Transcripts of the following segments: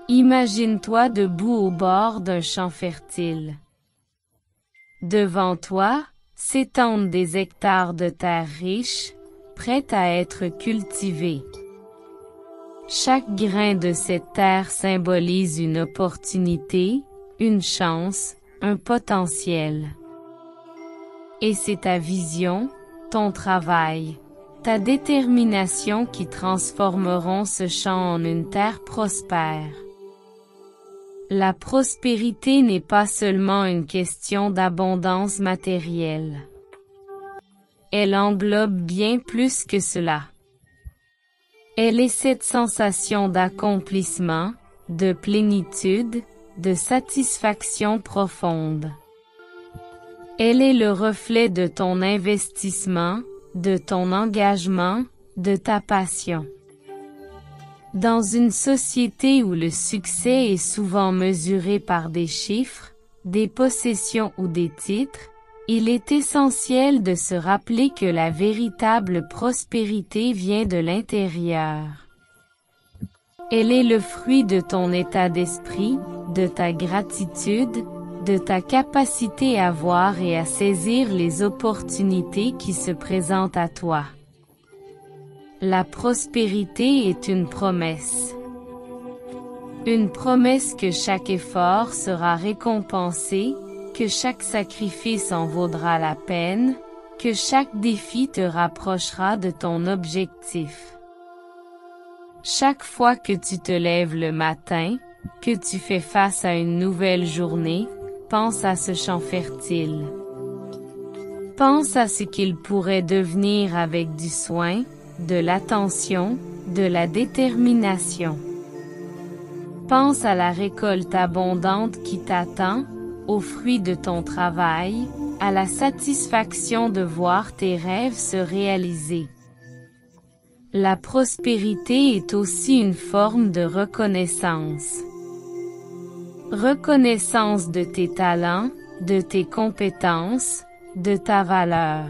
Imagine-toi debout au bord d'un champ fertile. Devant toi, s'étendent des hectares de terre riche, prête à être cultivée. Chaque grain de cette terre symbolise une opportunité, une chance, un potentiel. Et c'est ta vision, ton travail, ta détermination qui transformeront ce champ en une terre prospère. La prospérité n'est pas seulement une question d'abondance matérielle. Elle englobe bien plus que cela. Elle est cette sensation d'accomplissement, de plénitude, de satisfaction profonde. Elle est le reflet de ton investissement, de ton engagement, de ta passion. Dans une société où le succès est souvent mesuré par des chiffres, des possessions ou des titres, il est essentiel de se rappeler que la véritable prospérité vient de l'intérieur. Elle est le fruit de ton état d'esprit, de ta gratitude, de ta capacité à voir et à saisir les opportunités qui se présentent à toi. La prospérité est une promesse. Une promesse que chaque effort sera récompensé, que chaque sacrifice en vaudra la peine, que chaque défi te rapprochera de ton objectif. Chaque fois que tu te lèves le matin, que tu fais face à une nouvelle journée, pense à ce champ fertile. Pense à ce qu'il pourrait devenir avec du soin, de l'attention, de la détermination. Pense à la récolte abondante qui t'attend, aux fruits de ton travail, à la satisfaction de voir tes rêves se réaliser. La prospérité est aussi une forme de reconnaissance. Reconnaissance de tes talents, de tes compétences, de ta valeur.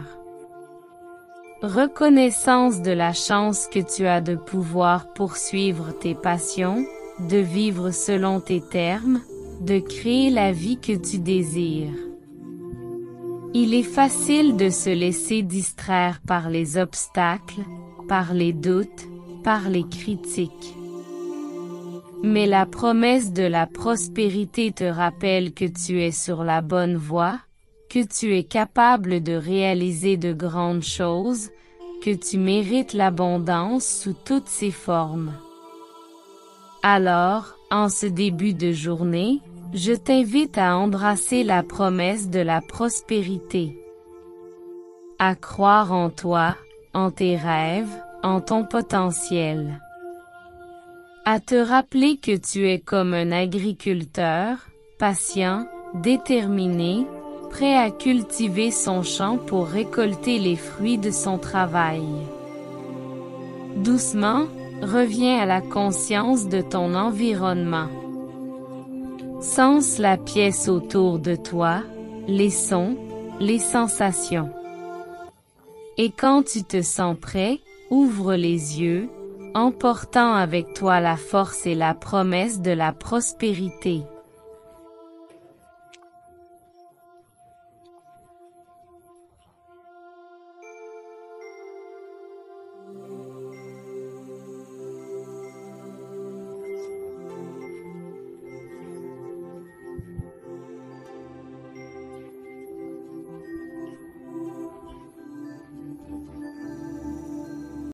Reconnaissance de la chance que tu as de pouvoir poursuivre tes passions, de vivre selon tes termes, de créer la vie que tu désires. Il est facile de se laisser distraire par les obstacles, par les doutes, par les critiques. Mais la promesse de la prospérité te rappelle que tu es sur la bonne voie, que tu es capable de réaliser de grandes choses, que tu mérites l'abondance sous toutes ses formes. Alors, en ce début de journée, je t'invite à embrasser la promesse de la prospérité. À croire en toi, en tes rêves, en ton potentiel. À te rappeler que tu es comme un agriculteur, patient, déterminé, prêt à cultiver son champ pour récolter les fruits de son travail. Doucement, reviens à la conscience de ton environnement. Sens la pièce autour de toi, les sons, les sensations. Et quand tu te sens prêt, ouvre les yeux, emportant avec toi la force et la promesse de la prospérité.